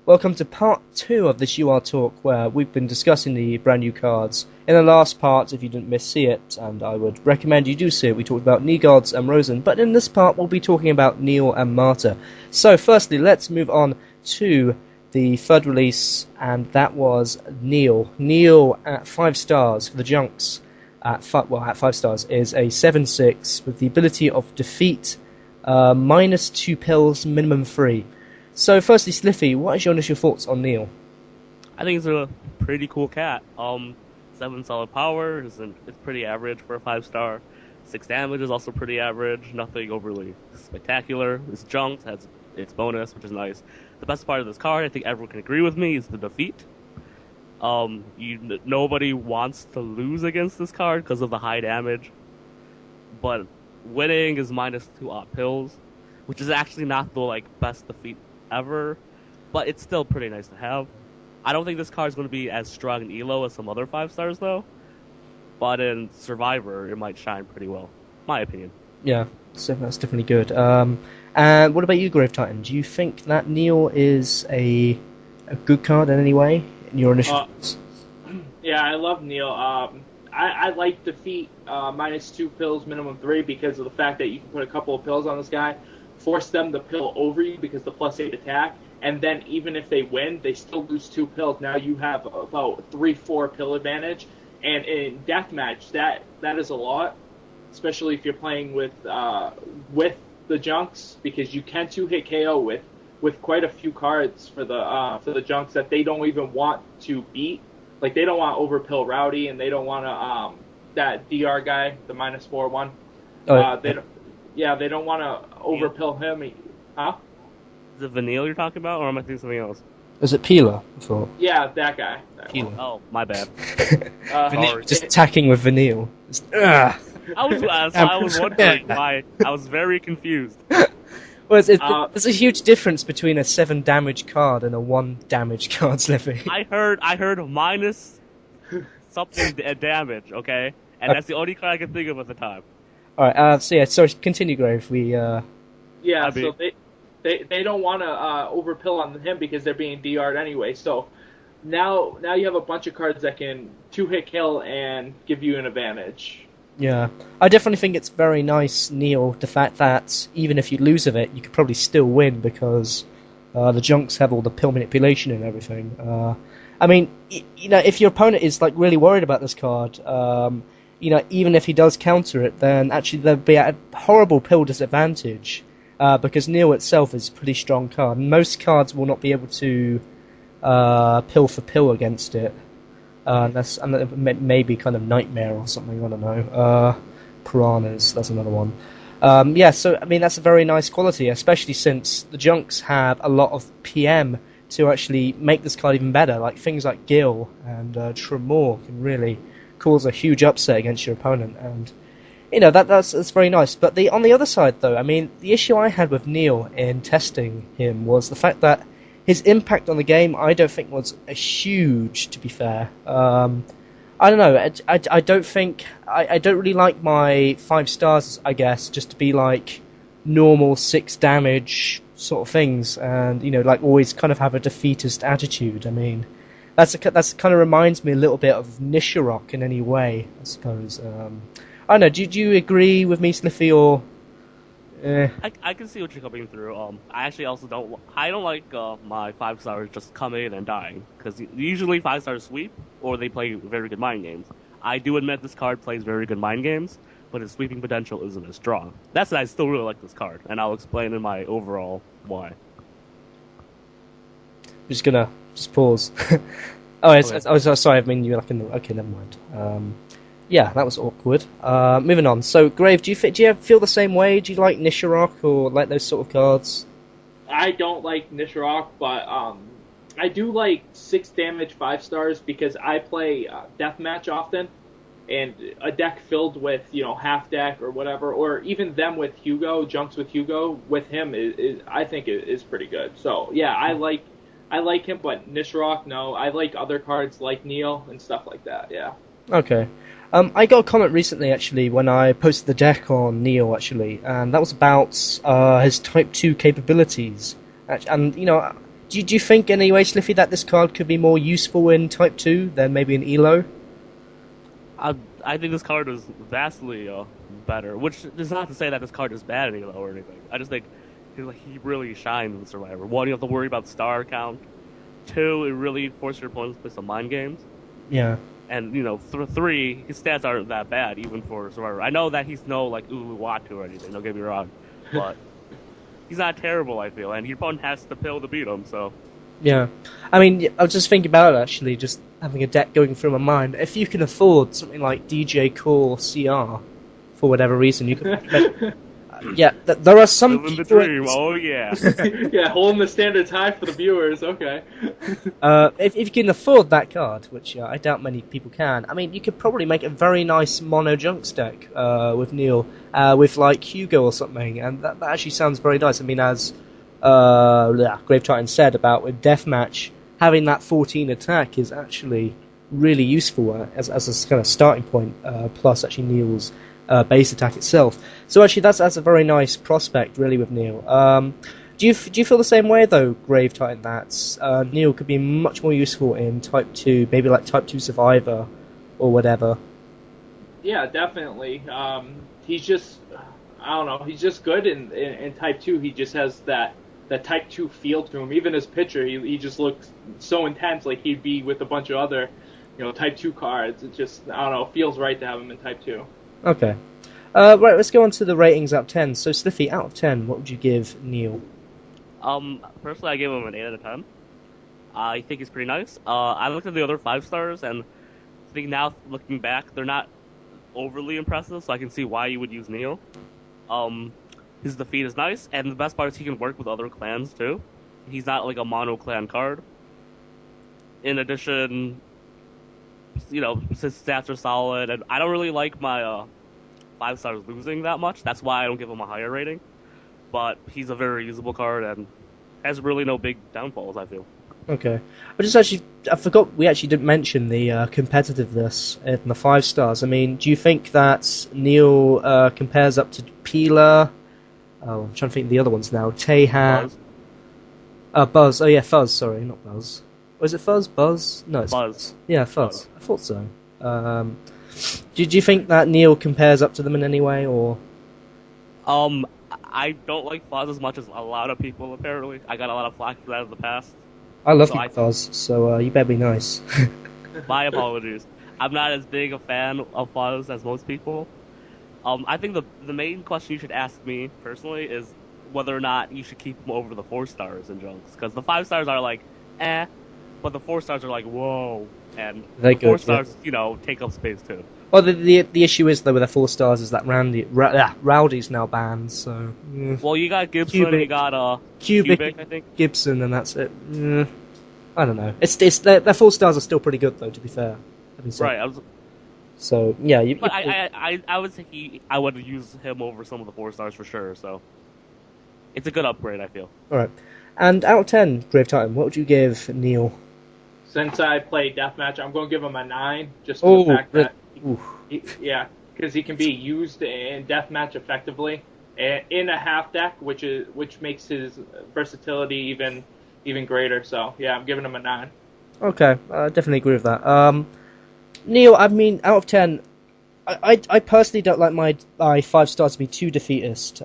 Welcome to part 2 of this UR talk, where we've been discussing the brand new cards. In the last part, if you didn't see it, and I would recommend you do see it, we talked about Negods and Rosen, but in this part we'll be talking about Neil and Marta. So firstly, let's move on to the third release, and that was Neil. Neil at 5 stars for the Junks. At 5 stars is a 7/6 with the ability of defeat, minus 2 pills, minimum 3. So, firstly, Sliffy, what is your initial thoughts on Neil? I think it's a pretty cool cat. 7 solid power it's pretty average for a 5 star. 6 damage is also pretty average. Nothing overly spectacular. It's junked, has its bonus, which is nice. The best part of this card, I think everyone can agree with me, is the defeat. Nobody wants to lose against this card because of the high damage, but winning is minus 2 odd pills, which is actually not the best defeat ever, but it's still pretty nice to have. I don't think this card is going to be as strong in Elo as some other 5 stars though, but in Survivor it might shine pretty well, my opinion. Yeah, so that's definitely good. And what about you, Grave Titan? Do you think that Neil is a good card in any way? In your initial thoughts? Yeah, I love Neil. I like defeat minus 2 pills, minimum 3, because of the fact that you can put a couple of pills on this guy, force them to pill over you because the +8 attack, and then even if they win, they still lose 2 pills. Now you have about 3-4 pill advantage, and in deathmatch, that is a lot, especially if you're playing with the junks, because you can 2-hit KO with quite a few cards for the junks that they don't even want to beat. Like, they don't want overpill Rowdy, and they don't want to that DR guy, the -4 one. They don't want to overpill him. Huh? Is it Vanille you're talking about, or am I thinking something else? Is it Peeler? I thought. Yeah, that guy. Peeler. Oh, my bad. Just attacking with Vanille. I was wondering why. I was very confused. Well, there's a huge difference between a 7 damage card and a 1 damage card, Sliffy. I heard minus something damage, okay? And that's the only card I can think of at the time. Alright, sorry, continue, Grave. So they don't want to overpill on him because they're being DR'd anyway. So now you have a bunch of cards that can 2-hit kill and give you an advantage. Yeah, I definitely think it's very nice, Neil, the fact that even if you lose of it, you could probably still win because the junks have all the pill manipulation and everything. I mean, if your opponent is really worried about this card, even if he does counter it, then actually they'll be at a horrible pill disadvantage because Neil itself is a pretty strong card. Most cards will not be able to pill for pill against it. That's maybe kind of Nightmare or something, I don't know. Piranhas, that's another one. So I mean that's a very nice quality, especially since the junks have a lot of PM to actually make this card even better. Like things like Gil and Tremor can really cause a huge upset against your opponent, and that's very nice. But on the other side, though, I mean, the issue I had with Neil in testing him was the fact that his impact on the game, I don't think was huge, to be fair. I don't know. I don't think I don't really like my 5 stars, I guess, just to be like normal 6 damage sort of things, and always kind of have a defeatist attitude. I mean, that's kind of reminds me a little bit of Nisharok in any way, I suppose. I don't know. Do you agree with me, Sliffy, or? I can see what you're coming through. I actually also don't. I don't like my 5 stars just coming and dying, because usually 5 stars sweep or they play very good mind games. I do admit this card plays very good mind games, but its sweeping potential isn't as strong. That's why I still really like this card, and I'll explain in my overall why. I'm just gonna pause. Sorry. I mean, you're okay. Never mind. Yeah, that was awkward. Moving on. So, Grave, do you feel the same way? Do you like Nisharok or like those sort of cards? I don't like Nisharok, but I do like 6 damage 5 stars because I play deathmatch often, and a deck filled with half deck or whatever, or even them with Hugo, junks with Hugo with him I think is pretty good. So yeah, I like him, but Nisharok, no. I like other cards like Neil and stuff like that. Yeah. Okay. I got a comment recently, actually, when I posted the deck on Neil, actually, and that was about his Type 2 capabilities. And, Do you think anyway, Sliffy, that this card could be more useful in Type 2 than maybe in Elo? I think this card is vastly better, which is not to say that this card is bad in Elo or anything. I just think he really shines in Survivor. One, you have to worry about star count. Two, it really forces your opponents to play some mind games. Yeah. And, three, his stats aren't that bad, even for Survivor. I know that he's no, Uluwatu or anything, don't get me wrong. But he's not terrible, I feel. And your opponent has to pill to beat him, so... Yeah. I mean, I was just thinking about it, actually, just having a deck going through my mind. If you can afford something like DJ Core CR, for whatever reason, you could... yeah, there are some Living the people... dream, oh yeah. Yeah, holding the standards high for the viewers, okay. If you can afford that card, which I doubt many people can, I mean, you could probably make a very nice mono Junks deck with Neil, with like Hugo or something, and that actually sounds very nice. I mean, as Grave Titan said about with Deathmatch, having that 14 attack is actually really useful as a kind of starting point, plus actually Neil's base attack itself. So actually, that's a very nice prospect, really, with Neil. Do you feel the same way though, Grave Titan? That Neil could be much more useful in Type 2, maybe like Type 2 Survivor or whatever. Yeah, definitely. He's just, I don't know, he's just good in Type 2. He just has that Type 2 feel to him. Even his pitcher, he just looks so intense, like he'd be with a bunch of other, Type 2 cards. It just, I don't know, feels right to have him in Type 2. Okay. Right, let's go on to the ratings out of 10. So, Sliffy, out of 10, what would you give Neil? Personally, I give him an 8 out of 10. I think he's pretty nice. I looked at the other 5 stars, and I think now, looking back, they're not overly impressive, so I can see why you would use Neil. His defeat is nice, and the best part is he can work with other clans, too. He's not like a mono-clan card. In addition, his stats are solid, and I don't really like my 5 stars losing that much. That's why I don't give him a higher rating. But he's a very usable card and has really no big downfalls, I feel. Okay. I forgot we actually didn't mention the competitiveness in the 5 stars. I mean, do you think that Neil compares up to Peeler? Oh, I'm trying to think of the other ones now. Tehat. Buzz. Oh yeah, Fuzz, sorry, not Buzz. Was it Fuzz? Buzz? No, it's Buzz. Yeah, Fuzz. I thought so. Do you think that Neil compares up to them in any way, or? I don't like Fuzz as much as a lot of people, apparently. I got a lot of flack for that in the past. I love Fuzz, so you better be nice. My apologies. I'm not as big a fan of Fuzz as most people. I think the main question you should ask me, personally, is whether or not you should keep him over the 4 stars in Junks. Because the 5 stars are like, eh, but the 4 stars are like, whoa. And the 4 stars, take up space too. Well, the issue is, though, with the 4 stars is that Rowdy's now banned, so... Well, you got Gibson, you got Cubic, I think. Gibson, and that's it. I don't know. Their 4 stars are still pretty good, though, to be fair. Right. So, yeah. But I would say I would use him over some of the 4 stars for sure, so... It's a good upgrade, I feel. Alright. And out of 10, Grave Titan, what would you give Neil? Since I played Deathmatch, I'm going to give him a 9, just for the fact that... because he can be used in Deathmatch effectively in a half deck, which makes his versatility even greater. So, yeah, I'm giving him a 9. Okay, I definitely agree with that. Neil, I mean, out of 10, I personally don't like my 5 stars to be too defeatist.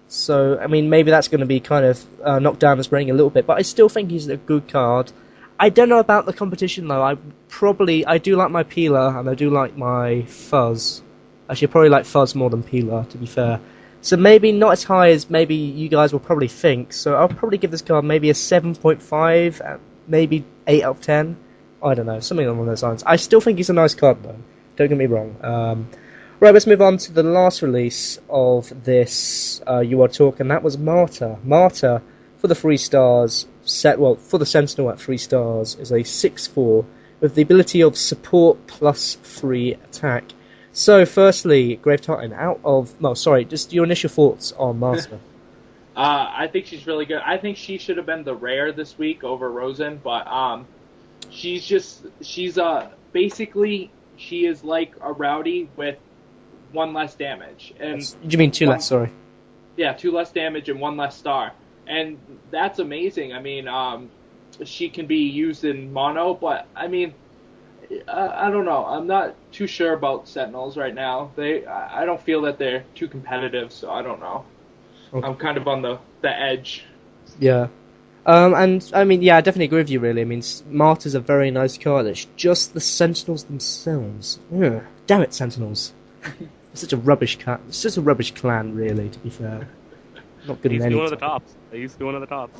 So, I mean, maybe that's going to be kind of knocked down his rating a little bit, but I still think he's a good card. I don't know about the competition, though. I do like my Peeler, and I do like my Fuzz. Actually, I probably like Fuzz more than Peeler, to be fair. So maybe not as high as maybe you guys will probably think. So I'll probably give this card maybe a 7.5, maybe 8 out of 10. I don't know, something along those lines. I still think he's a nice card, though. Don't get me wrong. Right, let's move on to the last release of this UR Talk, and that was Martyr. Martyr, for the 3 stars, for the Sentinel at 3 stars, is a 6/4 with the ability of support plus 3 attack. So, firstly, Grave Titan, just your initial thoughts on Martyr. I think she's really good. I think she should have been the rare this week over Rosen, but basically she is like a Rowdy with 1 less damage. And you mean 2 less? Sorry. Yeah, 2 less damage and 1 less star. and that's amazing. I mean, she can be used in mono, but I mean, I don't know. I'm not too sure about Sentinels right now. I don't feel that they're too competitive, so I don't know. Okay. I'm kind of on the edge. Yeah. And I mean, yeah, I definitely agree with you. Really, I mean, Marta's a very nice card. It's just the Sentinels themselves. Ugh. Damn it, Sentinels! It's such a rubbish cat. It's just a rubbish clan, really. To be fair, not good They in used to any. be one of the topic. tops. They used to be one of the tops.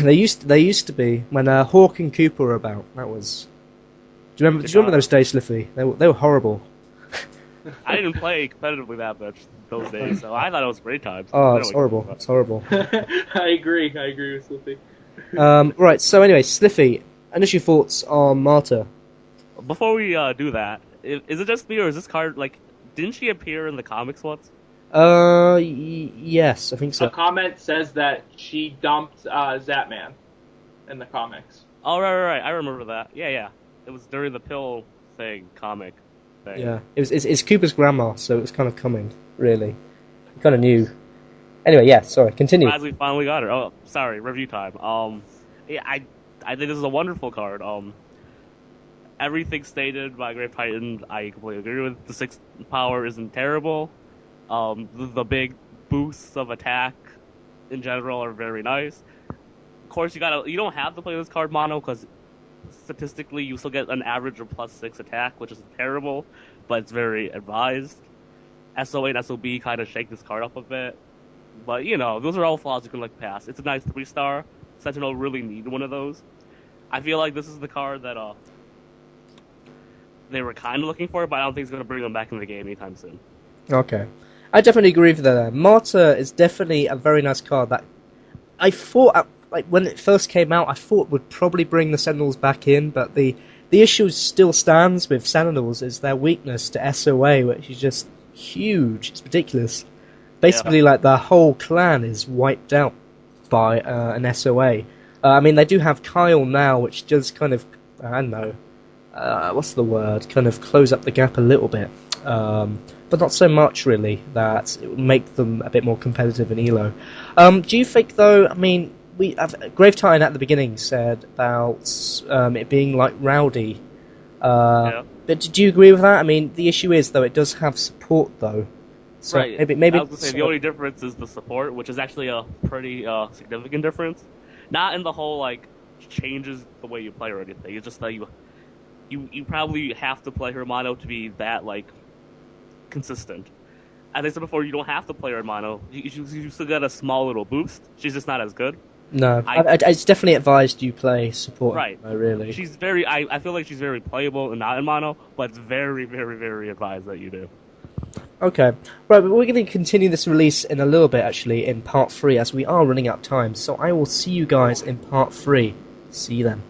They used to be when Hawk and Cooper were about. That was. Do you remember? Do you remember those days, Sliffy? They were horrible. I didn't play competitively that much those days, so I thought it was great times. Oh, I it's don't horrible. know. It's horrible. I agree with Slippy. Right. So anyway, Sliffy, initial thoughts on Marta? Before we do that, is it just me or is this card like? Didn't she appear in the comics once? Yes, I think so. A comment says that she dumped Zatman in the comics. Oh right. I remember that. Yeah. It was during the pill comic thing. Yeah, it's Cooper's grandma, so it was kind of coming, really. Kind of knew. Anyway, yeah, sorry, continue. As we finally got her. Oh, sorry, review time. Yeah, I think this is a wonderful card. Everything stated by Grave Titan, I completely agree with. The 6 power isn't terrible. The big boosts of attack in general are very nice. Of course, you don't have to play this card mono because statistically you still get an average of +6 attack, which is terrible, but it's very advised. SOA and SOB kind of shake this card up a bit, but those are all flaws you can look past. It's a nice 3-star. Sentinel really need one of those. I feel like this is the card that they were kind of looking for, but I don't think it's going to bring them back in the game anytime soon. Okay. I definitely agree with that. Marta is definitely a very nice card that I thought, when it first came out, I thought would probably bring the Sentinels back in, but the issue still stands with Sentinels is their weakness to SOA, which is just huge. It's ridiculous. Basically, like, the whole clan is wiped out by an SOA. I mean, they do have Kyle now, which does kind of, I don't know, what's the word? Kind of close up the gap a little bit. But not so much, really, that it would make them a bit more competitive in ELO. Do you think, though, I mean, Grave Titan at the beginning said about it being like Rowdy. But do you agree with that? I mean, the issue is, though, it does have support, though. So right. Maybe I was going to say, the only difference is the support, which is actually a pretty significant difference. Not in the whole, changes the way you play or anything. It's just that you probably have to play her mono to be that, consistent. As I said before, you don't have to play her mono. You still get a small little boost. She's just not as good. No, it's definitely advised you play support. Right. Really. She's I feel like she's very playable and not in mono, but it's very, very, very advised that you do. Okay. Right, but we're going to continue this release in a little bit, actually, in part 3, as we are running out of time. So I will see you guys in part 3. See you then.